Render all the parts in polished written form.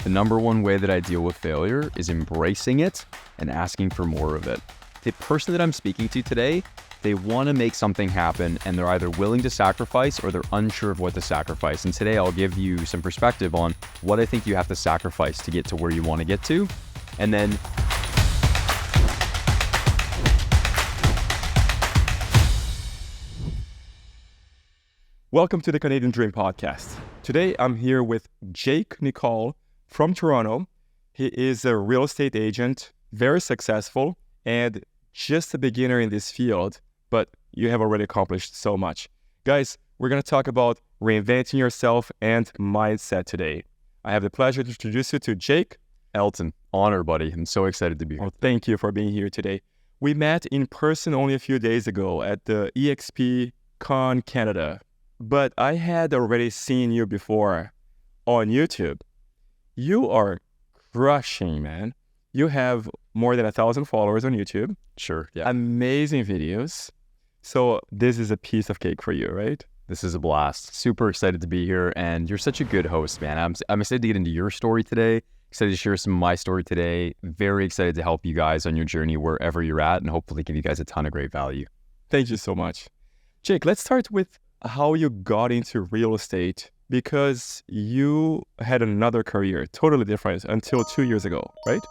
The number one way that I deal with failure is embracing it and asking for more of it. The person that I'm speaking to today, they want to make something happen and they're either willing to sacrifice or they're unsure of what to sacrifice. And today I'll give you some perspective on what I think you have to sacrifice to get to where you want to get to. And then welcome to the Canadian Dream Podcast. Today I'm here with Jake Nicolle from Toronto. He is a real estate agent, very successful, and just a beginner in this field, but you have already accomplished so much. Guys, we're going to talk about reinventing yourself and mindset today. I have the pleasure to introduce you to Jake. Elton, honor, buddy. I'm so excited to be here. Oh, thank you for being here today. We met in person only a few days ago at the EXP Con Canada, but I had already seen you before on YouTube. You are crushing, man. You have more than 1,000 followers on YouTube. Sure, yeah. Amazing videos. So this is a piece of cake for you, right? This is a blast. Super excited to be here, and you're such a good host, man. I'm excited to get into your story today. Excited to share some of my story today. Very excited to help you guys on your journey wherever you're at, and hopefully give you guys a ton of great value. Thank you so much. Jake, let's start with how you got into real estate, because you had another career, totally different, until 2 years ago, right?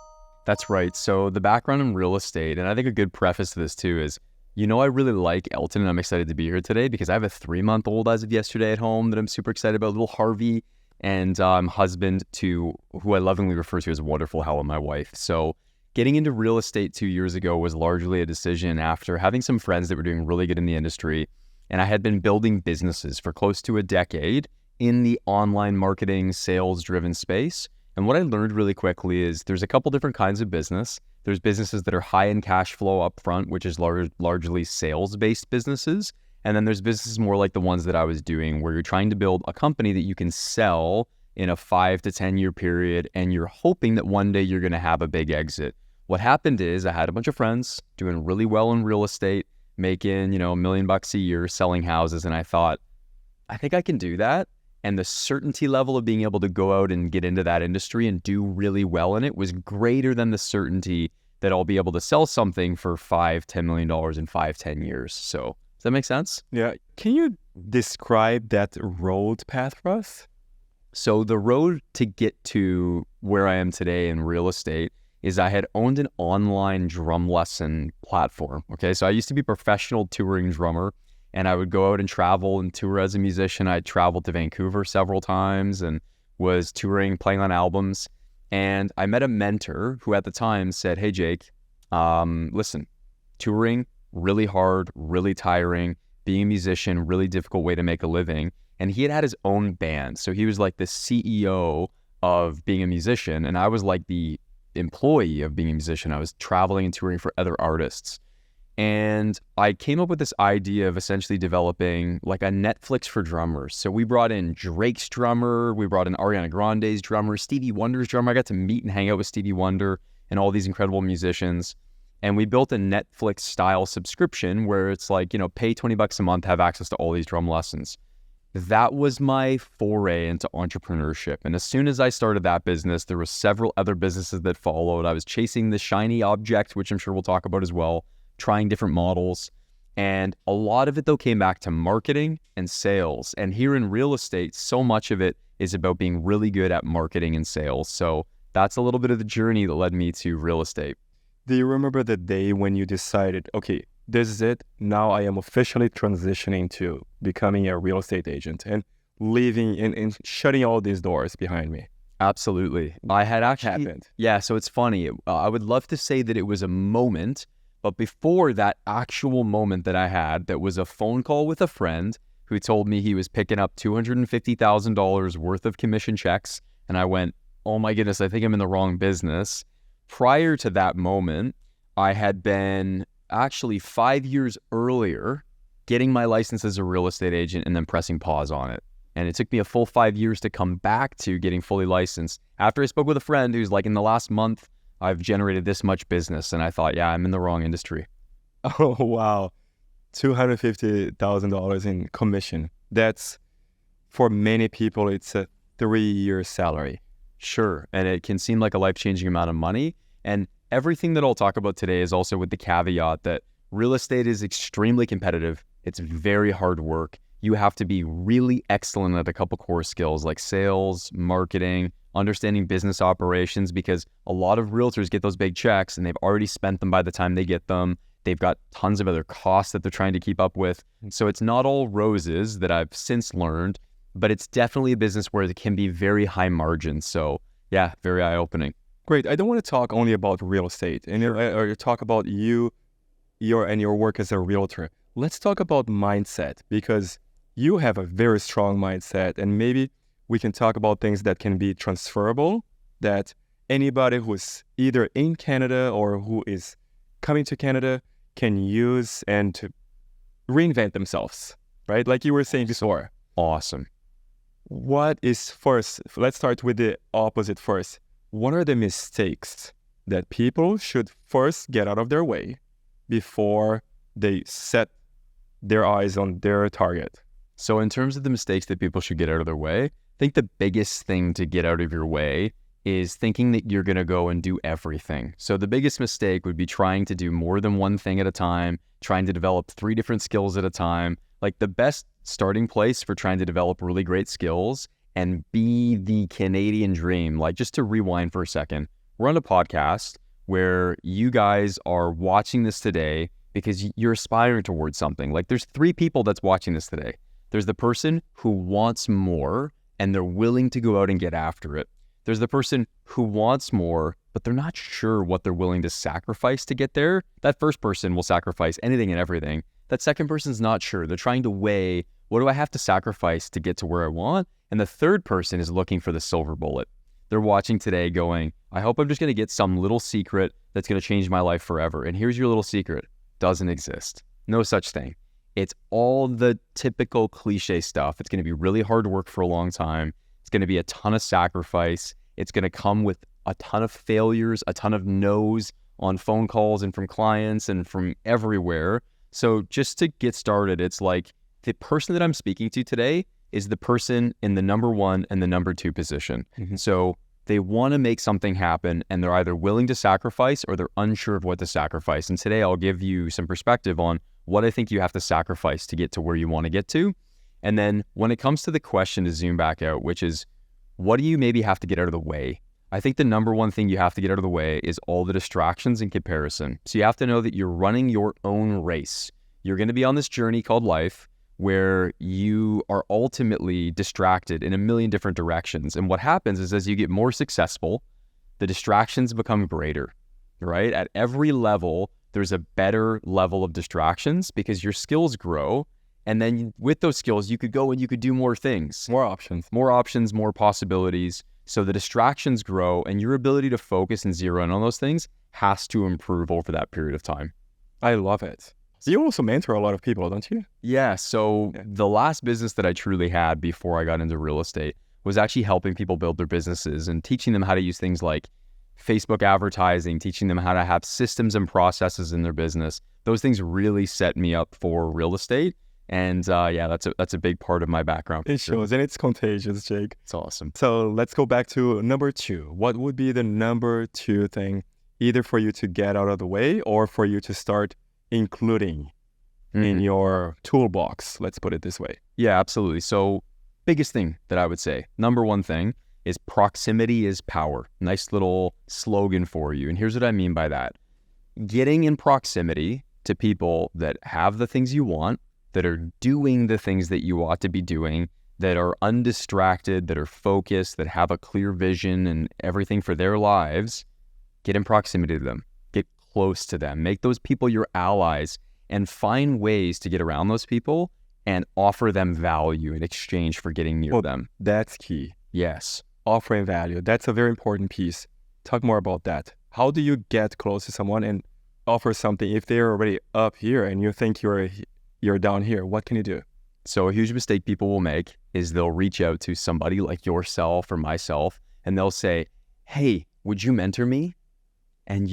That's right. So the background in real estate, and I think a good preface to this too is, I really like Elton, and I'm excited to be here today because I have a 3-month-old as of yesterday at home that I'm super excited about, little Harvey, and I'm husband to who I lovingly refer to as wonderful Helen, my wife. So getting into real estate 2 years ago was largely a decision after having some friends that were doing really good in the industry. And I had been building businesses for close to a decade in the online marketing, sales-driven space. And what I learned really quickly is there's a couple different kinds of business. There's businesses that are high in cash flow up front, which is largely sales-based businesses. And then there's businesses more like the ones that I was doing, where you're trying to build a company that you can sell in a 5 to 10 year period, and you're hoping that one day you're going to have a big exit. What happened is I had a bunch of friends doing really well in real estate, making, $1 million a year selling houses. And I thought, I think I can do that. And the certainty level of being able to go out and get into that industry and do really well in it was greater than the certainty that I'll be able to sell something for $5-10 million in 5-10 years. So does that make sense? Yeah. Can you describe that road path for us? So the road to get to where I am today in real estate is I had owned an online drum lesson platform. Okay, so I used to be a professional touring drummer, and I would go out and travel and tour as a musician. I traveled to Vancouver several times and was touring, playing on albums. And I met a mentor who at the time said, "Hey, Jake, listen, touring, really hard, really tiring. Being a musician, really difficult way to make a living." And he had his own band. So he was like the CEO of being a musician, and I was like the employee of being a musician. I was traveling and touring for other artists. And I came up with this idea of essentially developing like a Netflix for drummers. So we brought in Drake's drummer, we brought in Ariana Grande's drummer, Stevie Wonder's drummer. I got to meet and hang out with Stevie Wonder and all these incredible musicians. And we built a Netflix style subscription where it's like, pay $20 a month, have access to all these drum lessons. That was my foray into entrepreneurship. And as soon as I started that business, there were several other businesses that followed. I was chasing the shiny object, which I'm sure we'll talk about as well, trying different models. And a lot of it, though, came back to marketing and sales. And here in real estate, so much of it is about being really good at marketing and sales. So that's a little bit of the journey that led me to real estate. Do you remember the day when you decided, okay, this is it. Now I am officially transitioning to becoming a real estate agent and leaving and shutting all these doors behind me? Absolutely. I had actually happened. Yeah, so it's funny. I would love to say that it was a moment, but before that actual moment that I had, that was a phone call with a friend who told me he was picking up $250,000 worth of commission checks. And I went, oh my goodness, I think I'm in the wrong business. Prior to that moment, I had been actually 5 years earlier getting my license as a real estate agent and then pressing pause on it. And it took me a full 5 years to come back to getting fully licensed. After I spoke with a friend who's like, in the last month, I've generated this much business. And I thought, yeah, I'm in the wrong industry. Oh, wow. $250,000 in commission. That's, for many people, it's a 3-year salary. Sure. And it can seem like a life-changing amount of money. And everything that I'll talk about today is also with the caveat that real estate is extremely competitive. It's very hard work. You have to be really excellent at a couple core skills like sales, marketing, understanding business operations, because a lot of realtors get those big checks and they've already spent them by the time they get them. They've got tons of other costs that they're trying to keep up with. So it's not all roses, that I've since learned, but it's definitely a business where it can be very high margin. So yeah, very eye-opening. Great. I don't want to talk only about real estate or talk about your work as a realtor. Let's talk about mindset, because you have a very strong mindset, and maybe we can talk about things that can be transferable, that anybody who's either in Canada or who is coming to Canada can use and to reinvent themselves, right? Like you were saying before. Awesome. What is first? Let's start with the opposite first. What are the mistakes that people should first get out of their way before they set their eyes on their target? So in terms of the mistakes that people should get out of their way, I think the biggest thing to get out of your way is thinking that you're going to go and do everything. So the biggest mistake would be trying to do more than one thing at a time, trying to develop 3 different skills at a time. Like the best starting place for trying to develop really great skills and be the Canadian dream, like just to rewind for a second, we're on a podcast where you guys are watching this today because you're aspiring towards something. Like there's 3 people that's watching this today. There's the person who wants more and they're willing to go out and get after it. There's the person who wants more, but they're not sure what they're willing to sacrifice to get there. That first person will sacrifice anything and everything. That second person's not sure. They're trying to weigh, what do I have to sacrifice to get to where I want? And the third person is looking for the silver bullet. They're watching today going, I hope I'm just going to get some little secret that's going to change my life forever. And here's your little secret. Doesn't exist. No such thing. It's all the typical cliche stuff. It's going to be really hard work for a long time. It's going to be a ton of sacrifice. It's going to come with a ton of failures, a ton of no's on phone calls and from clients and from everywhere. So just to get started, it's like the person that I'm speaking to today is the person in the number 1 and the number 2 position. Mm-hmm. So they want to make something happen and they're either willing to sacrifice or they're unsure of what to sacrifice. And today I'll give you some perspective on what I think you have to sacrifice to get to where you want to get to. And then when it comes to the question to zoom back out, which is, what do you maybe have to get out of the way? I think the number 1 thing you have to get out of the way is all the distractions and comparison. So you have to know that you're running your own race. You're going to be on this journey called life where you are ultimately distracted in a million different directions. And what happens is as you get more successful, the distractions become greater, right? At every level, there's a better level of distractions because your skills grow. And then with those skills, you could go and you could do more things. More options, more possibilities. So the distractions grow and your ability to focus and zero in on those things has to improve over that period of time. I love it. So you also mentor a lot of people, don't you? Yeah. So the last business that I truly had before I got into real estate was actually helping people build their businesses and teaching them how to use things like Facebook advertising, teaching them how to have systems and processes in their business. Those things really set me up for real estate. And that's a big part of my background. It shows, and it's contagious, Jake. It's awesome. So let's go back to number 2. What would be the number 2 thing, either for you to get out of the way or for you to start including in your toolbox? Let's put it this way. Yeah, absolutely. So biggest thing that I would say, number 1 thing is proximity is power. Nice little slogan for you. And here's what I mean by that. Getting in proximity to people that have the things you want, that are doing the things that you ought to be doing, that are undistracted, that are focused, that have a clear vision and everything for their lives, get in proximity to them, get close to them, make those people your allies, and find ways to get around those people and offer them value in exchange for getting near them. That's key. Yes. Offering value. That's a very important piece. Talk more about that. How do you get close to someone and offer something if they're already up here and you think you're down here? What can you do? So a huge mistake people will make is they'll reach out to somebody like yourself or myself and they'll say, hey, would you mentor me? And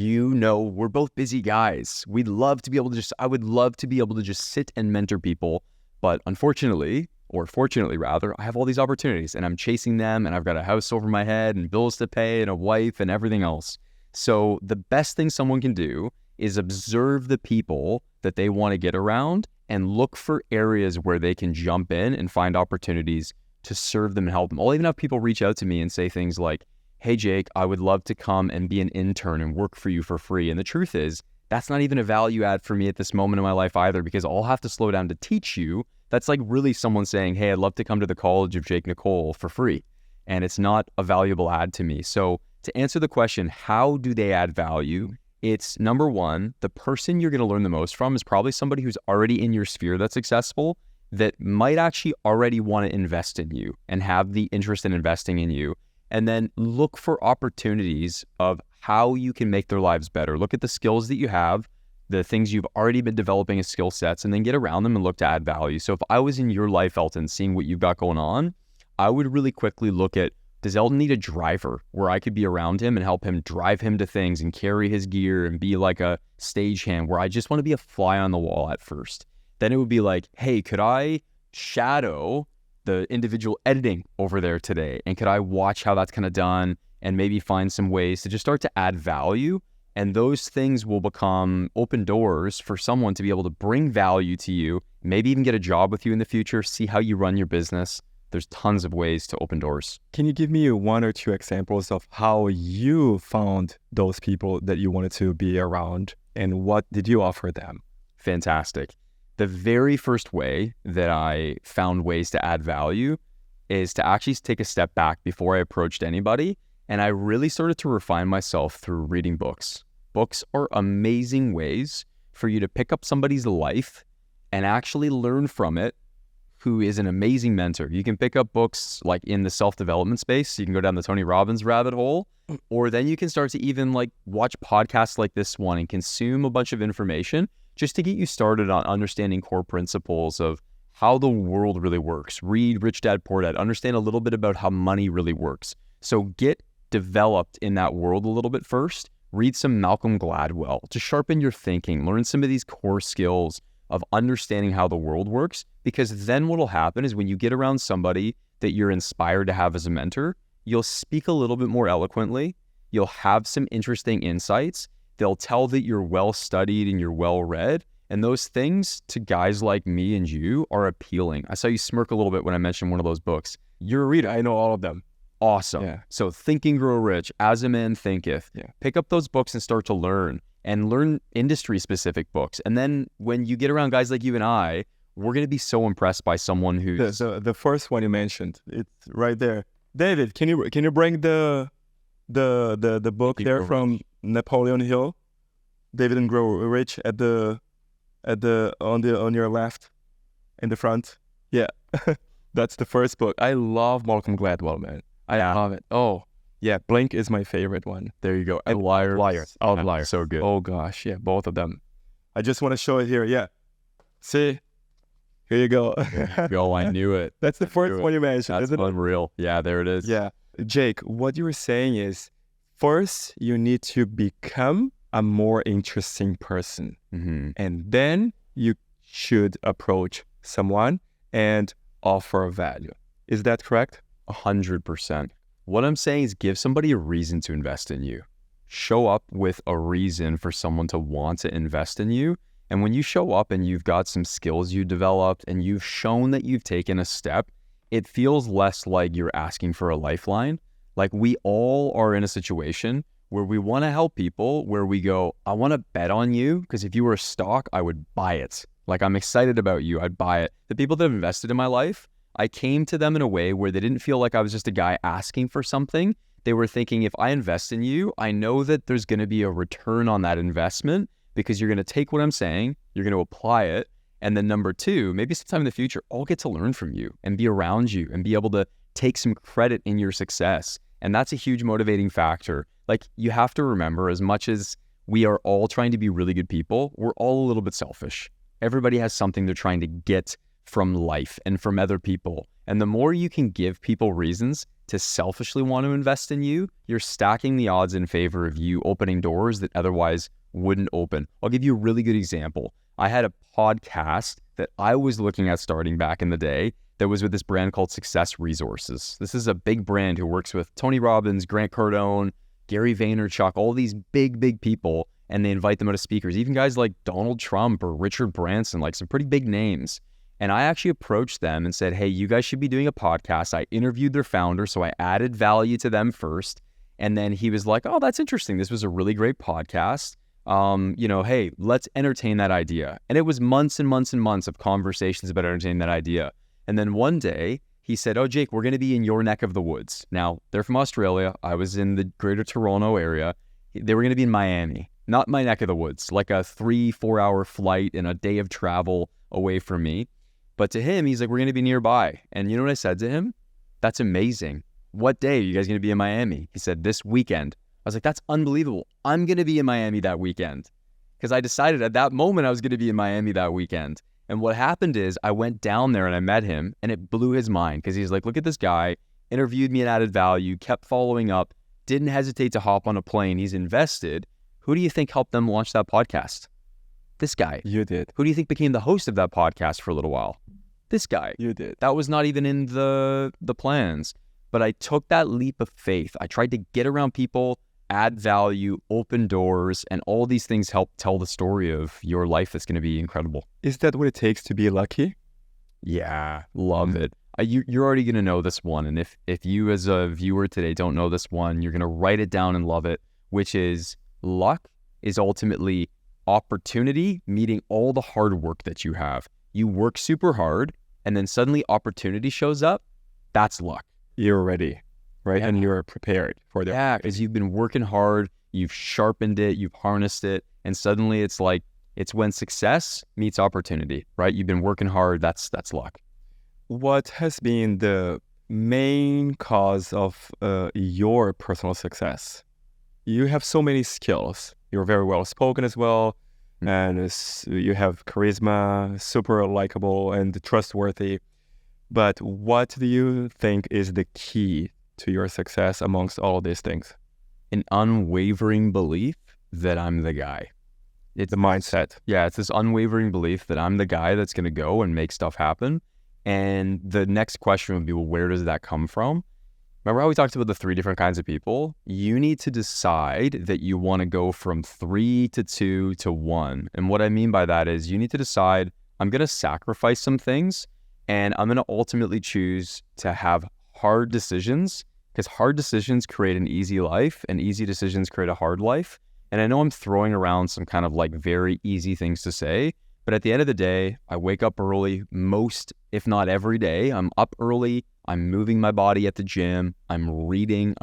we're both busy guys. I would love to be able to just sit and mentor people. But unfortunately, or fortunately rather, I have all these opportunities and I'm chasing them and I've got a house over my head and bills to pay and a wife and everything else. So the best thing someone can do is observe the people that they want to get around and look for areas where they can jump in and find opportunities to serve them and help them. I'll even have people reach out to me and say things like, hey, Jake, I would love to come and be an intern and work for you for free. And the truth is, that's not even a value add for me at this moment in my life either, because I'll have to slow down to teach you. That's like really someone saying, hey, I'd love to come to the College of Jake Nicolle for free. And it's not a valuable add to me. So to answer the question, how do they add value? It's number one, the person you're going to learn the most from is probably somebody who's already in your sphere that's successful, that might actually already want to invest in you and have the interest in investing in you. And then look for opportunities of how you can make their lives better. Look at the skills that you have, the things you've already been developing as skill sets, and then get around them and look to add value. So if I was in your life, Elton, seeing what you've got going on, I would really quickly look at, does Elton need a driver where I could be around him and help him drive him to things and carry his gear and be like a stagehand where I just want to be a fly on the wall at first? Then it would be like, hey, could I shadow the individual editing over there today? And could I watch how that's kind of done and maybe find some ways to just start to add value? And those things will become open doors for someone to be able to bring value to you, maybe even get a job with you in the future, see how you run your business. There's tons of ways to open doors. Can you give me one or two examples of how you found those people that you wanted to be around and what did you offer them? Fantastic. The very first way that I found ways to add value is to actually take a step back before I approached anybody. And I really started to refine myself through reading books. Books are amazing ways for you to pick up somebody's life and actually learn from it, who is an amazing mentor. You can pick up books like in the self-development space. You can go down the Tony Robbins rabbit hole, or then you can start to even like watch podcasts like this one and consume a bunch of information just to get you started on understanding core principles of how the world really works. Read Rich Dad, Poor Dad. Understand a little bit about how money really works. So get developed in that world a little bit first. Read some Malcolm Gladwell to sharpen your thinking. Learn some of these core skills of understanding how the world works, because then what will happen is when you get around somebody that you're inspired to have as a mentor, you'll speak a little bit more eloquently. You'll have some interesting insights. They'll tell that you're well-studied and you're well-read. And those things to guys like me and you are appealing. I saw you smirk a little bit when I mentioned one of those books. You're a reader. I know all of them. Awesome. Yeah. So Think and Grow Rich, As a Man Thinketh. Yeah. Pick up those books and start to learn industry-specific books. And then when you get around guys like you and I, we're going to be so impressed by someone who's... The first one you mentioned, it's right there. David, can you bring the book there from Napoleon Hill, David and Grow Rich on your left in the front? Yeah. That's the first book. I love Malcolm Gladwell, man. I love it. Oh, yeah. Blink is my favorite one. There you go. Outliers. Outliers. So good. Oh gosh. Yeah. Both of them. I just want to show it here. Yeah. See, here you go. Go. I knew it. That's the first one you mentioned. That's unreal. Yeah. There it is. Yeah. Jake, what you were saying is, first, you need to become a more interesting person. Mm-hmm. And then you should approach someone and offer value. Is that correct? 100%. What I'm saying is give somebody a reason to invest in you. Show up with a reason for someone to want to invest in you. And when you show up and you've got some skills you developed and you've shown that you've taken a step, it feels less like you're asking for a lifeline. Like we all are in a situation where we want to help people, where we go, I want to bet on you because if you were a stock, I would buy it. Like I'm excited about you, I'd buy it. The people that have invested in my life, I came to them in a way where they didn't feel like I was just a guy asking for something. They were thinking, if I invest in you, I know that there's going to be a return on that investment because you're going to take what I'm saying, you're going to apply it. And then number two, maybe sometime in the future, I'll get to learn from you and be around you and be able to take some credit in your success. And that's a huge motivating factor. Like you have to remember, as much as we are all trying to be really good people, we're all a little bit selfish. Everybody has something they're trying to get from life and from other people. And the more you can give people reasons to selfishly want to invest in you, you're stacking the odds in favor of you opening doors that otherwise wouldn't open. I'll give you a really good example. I had a podcast that I was looking at starting back in the day that was with this brand called Success Resources. This is a big brand who works with Tony Robbins, Grant Cardone, Gary Vaynerchuk, all these big people, and they invite them out as speakers, even guys like Donald Trump or Richard Branson, like some pretty big names. And I actually approached them and said, hey, you guys should be doing a podcast. I interviewed their founder, so I added value to them first. And then he was like, oh, that's interesting. This was a really great podcast. Hey, let's entertain that idea. And it was months and months and months of conversations about entertaining that idea. And then one day he said, oh, Jake, we're going to be in your neck of the woods. Now, they're from Australia. I was in the greater Toronto area. They were going to be in Miami, not my neck of the woods, like a 3-4 hour flight and a day of travel away from me. But to him, he's like, we're going to be nearby. And you know what I said to him? That's amazing. What day are you guys going to be in Miami? He said, this weekend. I was like, that's unbelievable. I'm going to be in Miami that weekend. Because I decided at that moment I was going to be in Miami that weekend. And what happened is I went down there and I met him, and it blew his mind because he's like, look at this guy, interviewed me and added value, kept following up, didn't hesitate to hop on a plane. He's invested. Who do you think helped them launch that podcast? This guy. You did. Who do you think became the host of that podcast for a little while? This guy. You did. That was not even in the plans. But I took that leap of faith. I tried to get around people, add value, open doors, and all these things help tell the story of your life that's going to be incredible. Is that what it takes to be lucky? Yeah, love it. You're already going to know this one. And if you as a viewer today don't know this one, you're going to write it down and love it, which is luck is ultimately opportunity meeting all the hard work that you have. You work super hard and then suddenly opportunity shows up. That's luck. You're ready, right? Yeah. And you're prepared for that. Yeah, because you've been working hard, you've sharpened it, you've harnessed it, and suddenly it's like, it's when success meets opportunity, right? You've been working hard, that's luck. What has been the main cause of your personal success? You have so many skills. You're very well spoken as well, and you have charisma, super likable and trustworthy. But what do you think is the key to your success amongst all of these things? An unwavering belief that I'm the guy. It's the mindset. Yeah, it's this unwavering belief that I'm the guy that's going to go and make stuff happen. And the next question would be, well, where does that come from? Remember how we talked about the 3 different kinds of people? You need to decide that you want to go from 3 to 2 to 1. And what I mean by that is you need to decide, I'm going to sacrifice some things, and I'm going to ultimately choose to have hard decisions, because hard decisions create an easy life and easy decisions create a hard life. And I know I'm throwing around some kind of like very easy things to say, but at the end of the day, I wake up early most, if not every day. I'm up early. I'm moving my body at the gym. I'm reading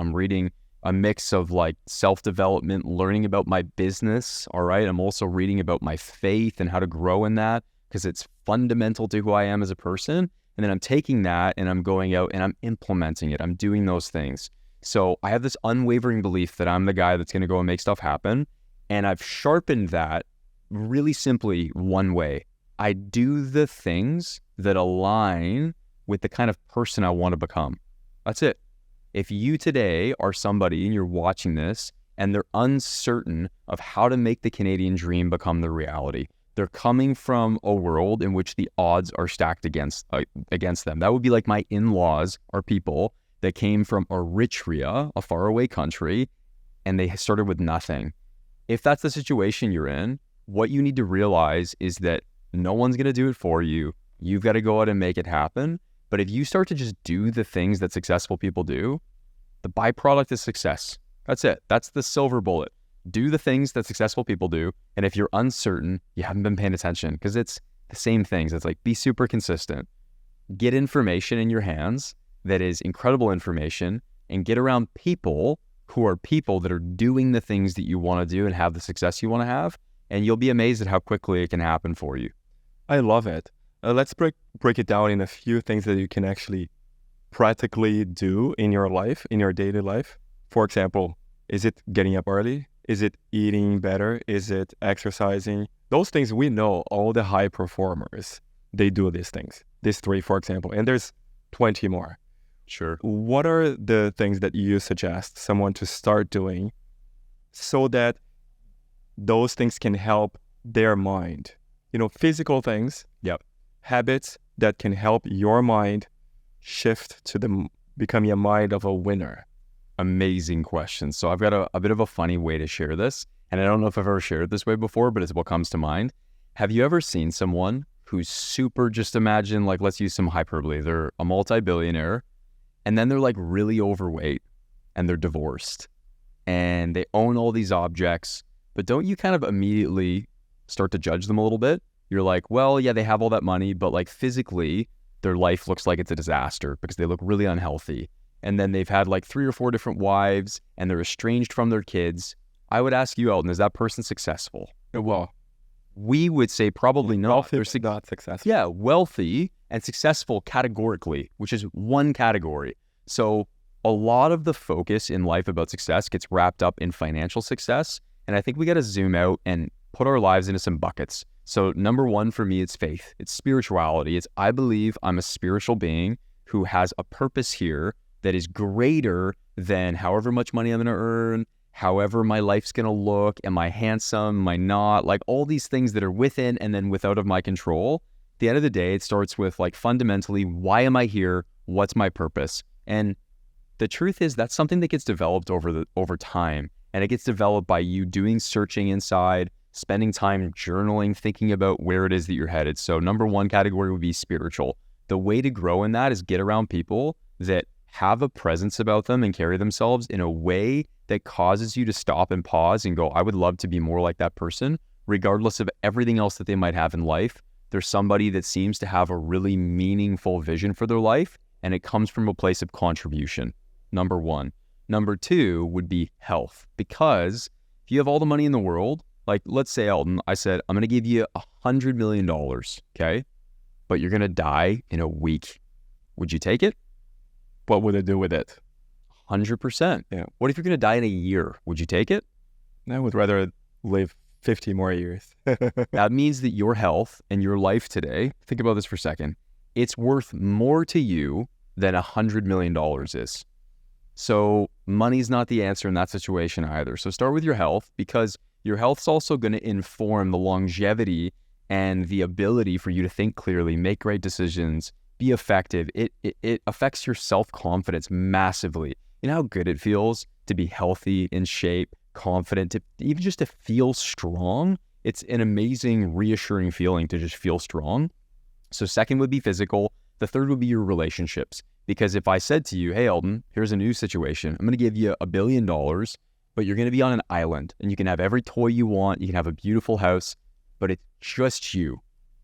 a mix of like self-development, learning about my business. All right. I'm also reading about my faith and how to grow in that, because it's fundamental to who I am as a person. And then I'm taking that and I'm going out and I'm implementing it. I'm doing those things. So I have this unwavering belief that I'm the guy that's going to go and make stuff happen. And I've sharpened that really simply one way. I do the things that align with the kind of person I want to become. That's it. If you today are somebody and you're watching this and they're uncertain of how to make the Canadian dream become the reality, they're coming from a world in which the odds are stacked against them. That would be like my in-laws are people that came from Eritrea, a faraway country, and they started with nothing. If that's the situation you're in, what you need to realize is that no one's going to do it for you. You've got to go out and make it happen. But if you start to just do the things that successful people do, the byproduct is success. That's it. That's the silver bullet. Do the things that successful people do. And if you're uncertain, you haven't been paying attention, because it's the same things. It's like, be super consistent. Get information in your hands that is incredible information, and get around people who are people that are doing the things that you want to do and have the success you want to have. And you'll be amazed at how quickly it can happen for you. I love it. Let's break it down in a few things that you can actually practically do in your life, in your daily life. For example, is it getting up early? Is it eating better? Is it exercising? Those things we know, all the high performers, they do these things. These 3, for example, and there's 20 more. Sure. What are the things that you suggest someone to start doing so that those things can help their mind? You know, physical things. Yep. habits that can help your mind shift to becoming a mind of a winner? Amazing question. So I've got a bit of a funny way to share this. And I don't know if I've ever shared it this way before, but it's what comes to mind. Have you ever seen someone who's super, just imagine, like, let's use some hyperbole. They're a multi-billionaire, and then they're like really overweight, and they're divorced, and they own all these objects, but don't you kind of immediately start to judge them a little bit? You're like, well, yeah, they have all that money, but like physically, their life looks like it's a disaster because they look really unhealthy. And then they've had like 3 or 4 different wives, and they're estranged from their kids. I would ask you, Eldon, is that person successful? Well, We would say probably not. wealthy, They're not successful. Yeah, wealthy and successful categorically, which is one category. So a lot of the focus in life about success gets wrapped up in financial success. And I think we got to zoom out and put our lives into some buckets. So number one for me, it's faith. It's spirituality. It's I believe I'm a spiritual being who has a purpose here that is greater than however much money I'm going to earn, however my life's going to look. Am I handsome? Am I not? Like all these things that are within and then without of my control. At the end of the day, it starts with like fundamentally, why am I here? What's my purpose? And the truth is that's something that gets developed over time. And it gets developed by you doing searching inside, spending time journaling, thinking about where it is that you're headed. So number one category would be spiritual. The way to grow in that is get around people that have a presence about them and carry themselves in a way that causes you to stop and pause and go, I would love to be more like that person, regardless of everything else that they might have in life. There's somebody that seems to have a really meaningful vision for their life, and it comes from a place of contribution. Number one. Number two would be health, because if you have all the money in the world, like let's say, Eldon, I said, I'm going to give you $100 million, okay? But you're going to die in a week. Would you take it? What would I do with it? 100%. Yeah. What if you're going to die in a year? Would you take it? I would rather live 50 more years. That means that your health and your life today, think about this for a second, it's worth more to you than $100 million is. So money's not the answer in that situation either. So start with your health, because your health's also going to inform the longevity and the ability for you to think clearly, make great decisions, be effective. It affects your self-confidence massively. You know how good it feels to be healthy, in shape, confident, to even just to feel strong? It's an amazing, reassuring feeling to just feel strong. So second would be physical. The third would be your relationships. Because if I said to you, hey, Eldon, here's a new situation. I'm going to give you $1 billion, but you're going to be on an island and you can have every toy you want. You can have a beautiful house, but it's just you.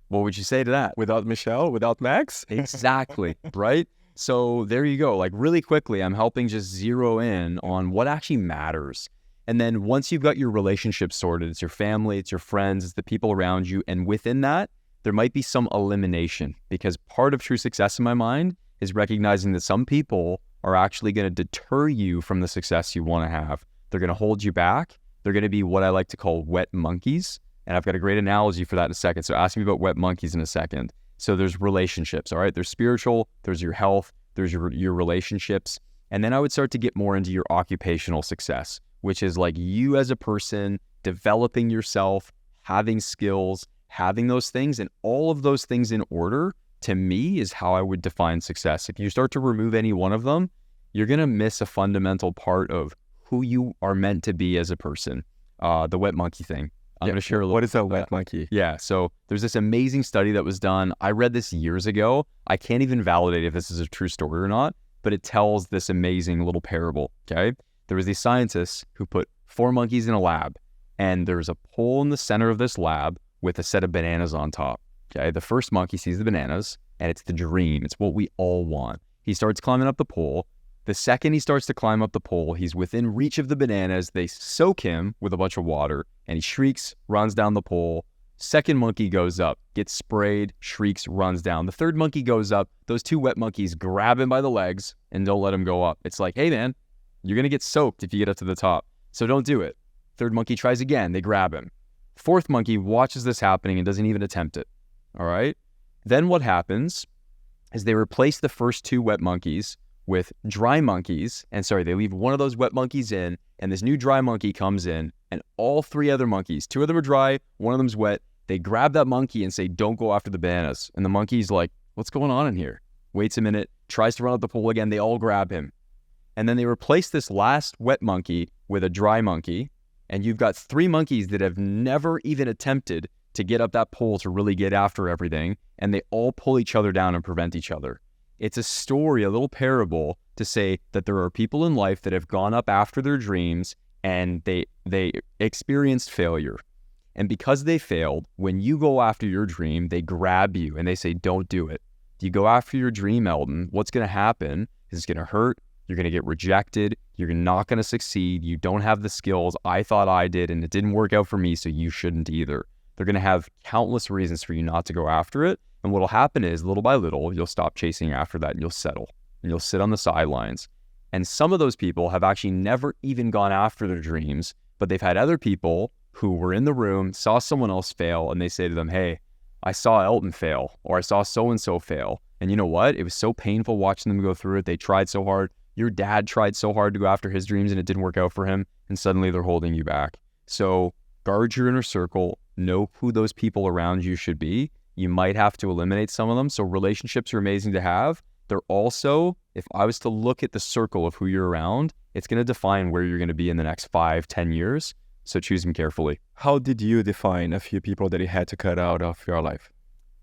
What would you say to that? Without Michelle, without Max? Exactly, right? So there you go. Like really quickly, I'm helping just zero in on what actually matters. And then once you've got your relationships sorted, it's your family, it's your friends, it's the people around you. And within that, there might be some elimination, because part of true success in my mind is recognizing that some people are actually going to deter you from the success you want to have. They're going to hold you back. They're going to be what I like to call wet monkeys. And I've got a great analogy for that in a second. So ask me about wet monkeys in a second. So there's relationships, all right? There's spiritual, there's your health, there's your relationships. And then I would start to get more into your occupational success, which is like you as a person, developing yourself, having skills, having those things, and all of those things in order, to me, is how I would define success. If you start to remove any one of them, you're going to miss a fundamental part of who you are meant to be as a person. The wet monkey thing. I'm going to share a little. What is a wet monkey? Yeah. So there's this amazing study that was done. I read this years ago. I can't even validate if this is a true story or not, but it tells this amazing little parable. Okay. There was these scientists who put 4 monkeys in a lab, and there's a pole in the center of this lab with a set of bananas on top. Okay. The first monkey sees the bananas, and it's the dream. It's what we all want. He starts climbing up the pole. The second he starts to climb up the pole, he's within reach of the bananas. They soak him with a bunch of water, and he shrieks, runs down the pole. Second monkey goes up, gets sprayed, shrieks, runs down. The third monkey goes up. Those 2 wet monkeys grab him by the legs and don't let him go up. It's like, hey man, you're going to get soaked if you get up to the top, so don't do it. Third monkey tries again. They grab him. Fourth monkey watches this happening and doesn't even attempt it. All right. Then what happens is they replace the first 2 wet monkeys with dry monkeys. And they leave one of those wet monkeys in, and this new dry monkey comes in, and all 3 other monkeys, 2 of them are dry, 1 of them's wet, They grab that monkey and say, don't go after the bananas. And the monkey's like, what's going on in here? Waits a minute, tries to run up the pole again. They all grab him. And then they replace this last wet monkey with a dry monkey. And you've got 3 monkeys that have never even attempted to get up that pole to really get after everything. And they all pull each other down and prevent each other. It's a story, a little parable to say that there are people in life that have gone up after their dreams and they experienced failure. And because they failed, when you go after your dream, they grab you and they say, don't do it. You go after your dream, Eldon, what's going to happen is it's going to hurt. You're going to get rejected. You're not going to succeed. You don't have the skills I thought I did, and it didn't work out for me, so you shouldn't either. They're going to have countless reasons for you not to go after it. And what will happen is, little by little, you'll stop chasing after that and you'll settle. And you'll sit on the sidelines. And some of those people have actually never even gone after their dreams, but they've had other people who were in the room, saw someone else fail, and they say to them, hey, I saw Elton fail, or I saw so-and-so fail. And you know what? It was so painful watching them go through it. They tried so hard. Your dad tried so hard to go after his dreams and it didn't work out for him. And suddenly they're holding you back. So guard your inner circle. Know who those people around you should be. You might have to eliminate some of them. So relationships are amazing to have. They're also, if I was to look at the circle of who you're around, it's going to define where you're going to be in the next 5-10 years. So choose them carefully. How did you define a few people that you had to cut out of your life?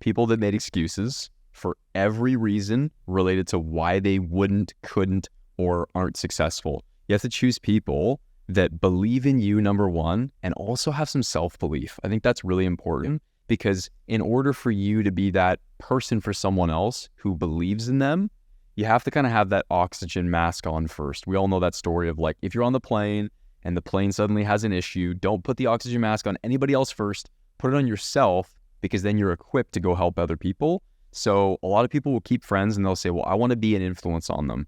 People that made excuses for every reason related to why they wouldn't, couldn't, or aren't successful. You have to choose people that believe in you, number one, and also have some self-belief. I think that's really important because in order for you to be that person for someone else who believes in them, you have to kind of have that oxygen mask on first. We all know that story of like, if you're on the plane and the plane suddenly has an issue, don't put the oxygen mask on anybody else first, put it on yourself because then you're equipped to go help other people. So a lot of people will keep friends and they'll say, well, I want to be an influence on them.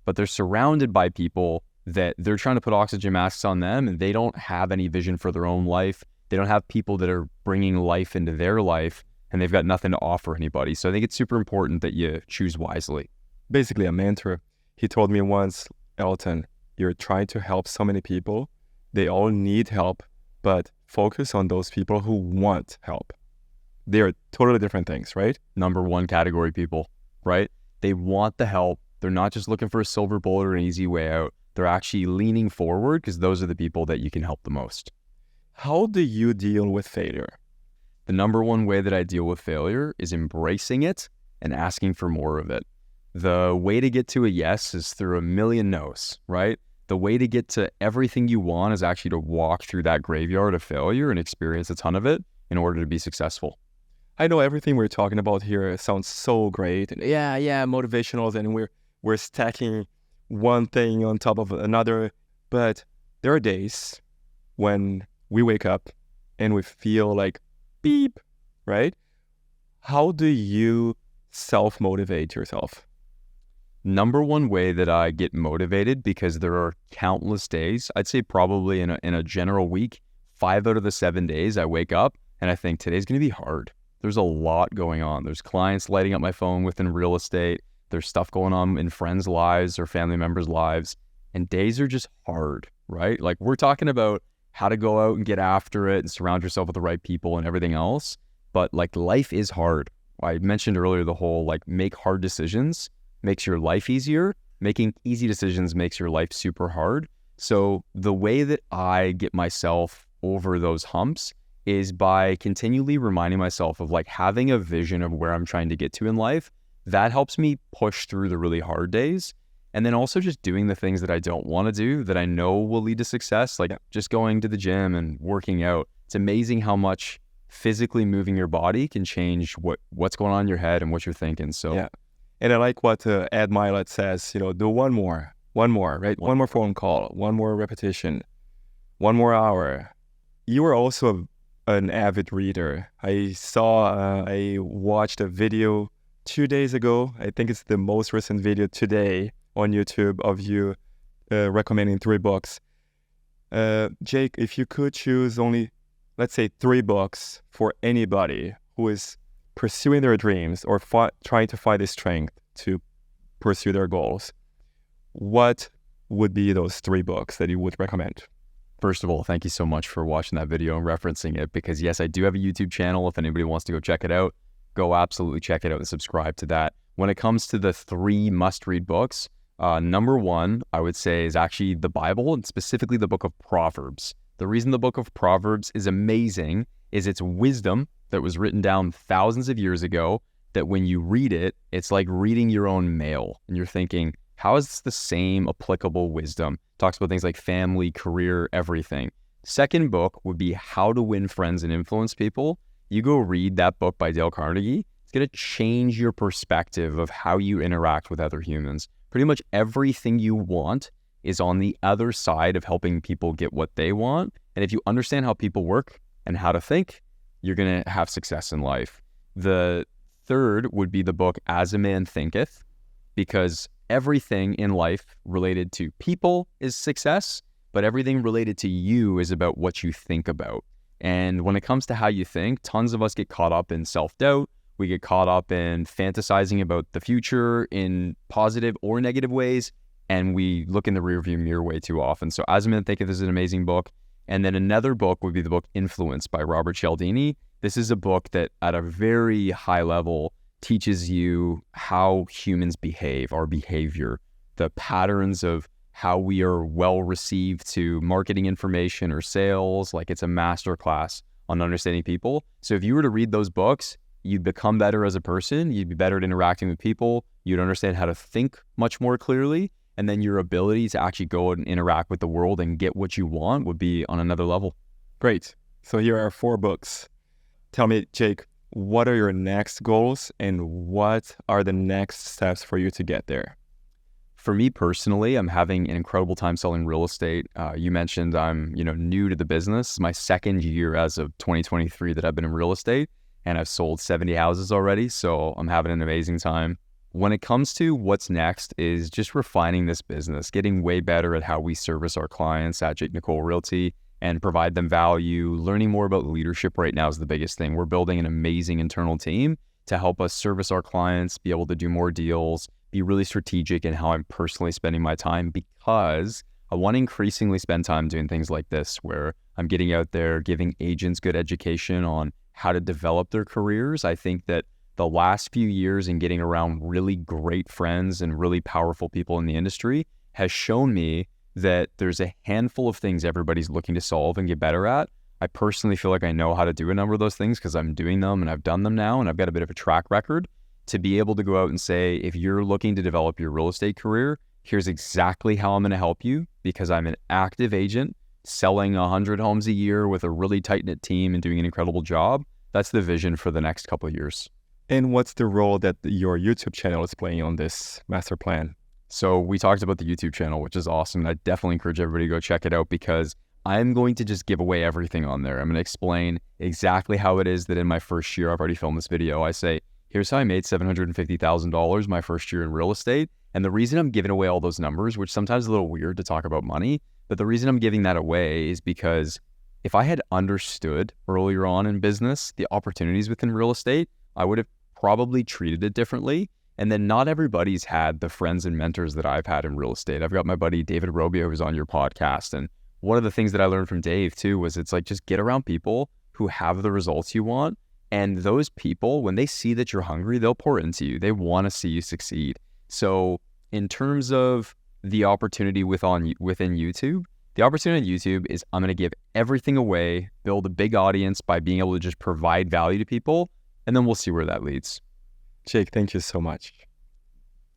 But they're surrounded by people that they're trying to put oxygen masks on them and they don't have any vision for their own life. They don't have people that are bringing life into their life and they've got nothing to offer anybody. So I think it's super important that you choose wisely. Basically a mentor. He told me once, Elton, you're trying to help so many people. They all need help, but focus on those people who want help. They are totally different things, right? Number one category people, right? They want the help. They're not just looking for a silver bullet or an easy way out. They're actually leaning forward because those are the people that you can help the most. How do you deal with failure? The number one way that I deal with failure is embracing it and asking for more of it. The way to get to a yes is through a million no's, right? The way to get to everything you want is actually to walk through that graveyard of failure and experience a ton of it in order to be successful. I know everything we're talking about here sounds so great. And yeah, motivational, and we're stacking one thing on top of another. But there are days when we wake up and we feel like beep, right? How do you self-motivate yourself? Number one way that I get motivated, because there are countless days, I'd say probably in a general week, 5 out of the 7 days I wake up and I think today's going to be hard. There's a lot going on. There's clients lighting up my phone within real estate. There's stuff going on in friends' lives or family members' lives. And days are just hard, right? Like we're talking about how to go out and get after it and surround yourself with the right people and everything else. But like life is hard. I mentioned earlier the whole like make hard decisions makes your life easier. Making easy decisions makes your life super hard. So the way that I get myself over those humps is by continually reminding myself of like having a vision of where I'm trying to get to in life. That helps me push through the really hard days. And then also just doing the things that I don't want to do that I know will lead to success, like just going to the gym and working out. It's amazing how much physically moving your body can change what's going on in your head and what you're thinking. So yeah. And I like what Ed Milet says, do one more, right? One more phone call, one more repetition, one more hour. You are also an avid reader. I watched a video 2 days ago. I think it's the most recent video today on YouTube of you recommending 3 books. Jake, if you could choose only, let's say 3 books for anybody who is pursuing their dreams or trying to find the strength to pursue their goals, what would be those 3 books that you would recommend? First of all, thank you so much for watching that video and referencing it, because yes, I do have a YouTube channel. If anybody wants to go check it out, go absolutely check it out and subscribe to that. When it comes to the 3 must-read books, number 1, I would say, is actually the Bible, and specifically the book of Proverbs. The reason the book of Proverbs is amazing is it's wisdom that was written down thousands of years ago, that when you read it, it's like reading your own mail. And you're thinking, how is this the same applicable wisdom? Talks about things like family, career, everything. Second book would be How to Win Friends and Influence People. You go read that book by Dale Carnegie. It's going to change your perspective of how you interact with other humans. Pretty much everything you want is on the other side of helping people get what they want. And if you understand how people work and how to think, you're going to have success in life. The third would be the book As a Man Thinketh, because everything in life related to people is success, but everything related to you is about what you think about. And when it comes to how you think, tons of us get caught up in self-doubt. We get caught up in fantasizing about the future in positive or negative ways, and we look in the rearview mirror way too often. So As a Man Thinketh is an amazing book. And then another book would be the book Influence by Robert Cialdini. This is a book that at a very high level teaches you how humans behave, our behavior, the patterns of how we are well received to marketing information or sales. Like, it's a masterclass on understanding people. So if you were to read those books, you'd become better as a person, you'd be better at interacting with people, you'd understand how to think much more clearly, and then your ability to actually go out and interact with the world and get what you want would be on another level. Great. So here are 4 books. Tell me, Jake, what are your next goals and what are the next steps for you to get there? For me personally, I'm having an incredible time selling real estate. You mentioned I'm, new to the business. It's my second year as of 2023 that I've been in real estate, and I've sold 70 houses already. So I'm having an amazing time. When it comes to what's next is just refining this business, getting way better at how we service our clients at Jake Nicolle Realty and provide them value. Learning more about leadership right now is the biggest thing. We're building an amazing internal team to help us service our clients, be able to do more deals, be really strategic in how I'm personally spending my time, because I want to increasingly spend time doing things like this, where I'm getting out there, giving agents good education on how to develop their careers. I think that the last few years in getting around really great friends and really powerful people in the industry has shown me that there's a handful of things everybody's looking to solve and get better at. I personally feel like I know how to do a number of those things because I'm doing them and I've done them now, and I've got a bit of a track record to be able to go out and say, if you're looking to develop your real estate career, here's exactly how I'm going to help you, because I'm an active agent selling 100 homes a year with a really tight-knit team and doing an incredible job. That's the vision for the next couple of years. And what's the role that your YouTube channel is playing on this master plan? So we talked about the YouTube channel, which is awesome. I definitely encourage everybody to go check it out, because I'm going to just give away everything on there. I'm going to explain exactly how it is that in my first year, I've already filmed this video. I say, here's how I made $750,000 my first year in real estate. And the reason I'm giving away all those numbers, which sometimes is a little weird to talk about money, but the reason I'm giving that away is because if I had understood earlier on in business the opportunities within real estate, I would have probably treated it differently. And then not everybody's had the friends and mentors that I've had in real estate. I've got my buddy David Robio, who's on your podcast. And one of the things that I learned from Dave too was it's like, just get around people who have the results you want. And those people, when they see that you're hungry, they'll pour into you. They want to see you succeed. So in terms of the opportunity within YouTube, the opportunity on YouTube is I'm going to give everything away, build a big audience by being able to just provide value to people, and then we'll see where that leads. Jake, thank you so much.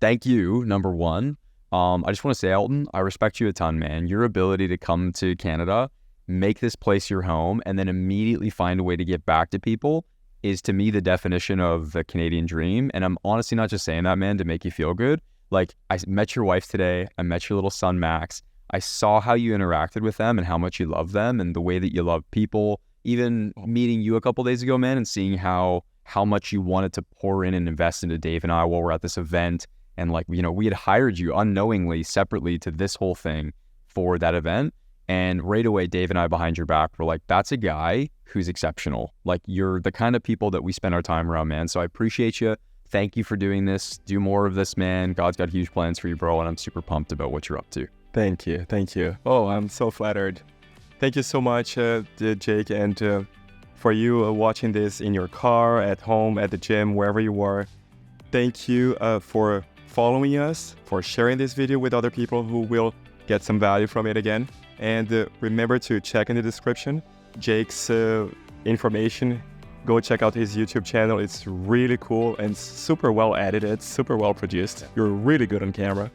Thank you, number one. I just want to say, Elton, I respect you a ton, man. Your ability to come to Canada, make this place your home, and then immediately find a way to get back to people is, to me, the definition of the Canadian dream. And I'm honestly not just saying that, man, to make you feel good. Like, I met your wife today. I met your little son, Max. I saw how you interacted with them and how much you love them and the way that you love people. Even meeting you a couple days ago, man, and seeing how much you wanted to pour in and invest into Dave and I while we're at this event. And like, we had hired you unknowingly separately to this whole thing for that event. And right away, Dave and I behind your back were like, that's a guy who's exceptional. Like, you're the kind of people that we spend our time around, man. So I appreciate you. Thank you for doing this. Do more of this, man. God's got huge plans for you, bro. And I'm super pumped about what you're up to. Thank you. Thank you. Oh, I'm so flattered. Thank you so much, Jake, and for you watching this in your car, at home, at the gym, wherever you are. Thank you for following us, for sharing this video with other people who will get some value from it again. And remember to check in the description Jake's information. Go check out his YouTube channel. It's really cool and super well edited, super well produced. You're really good on camera.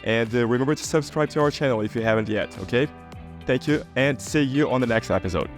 And remember to subscribe to our channel if you haven't yet, okay? Thank you, and see you on the next episode.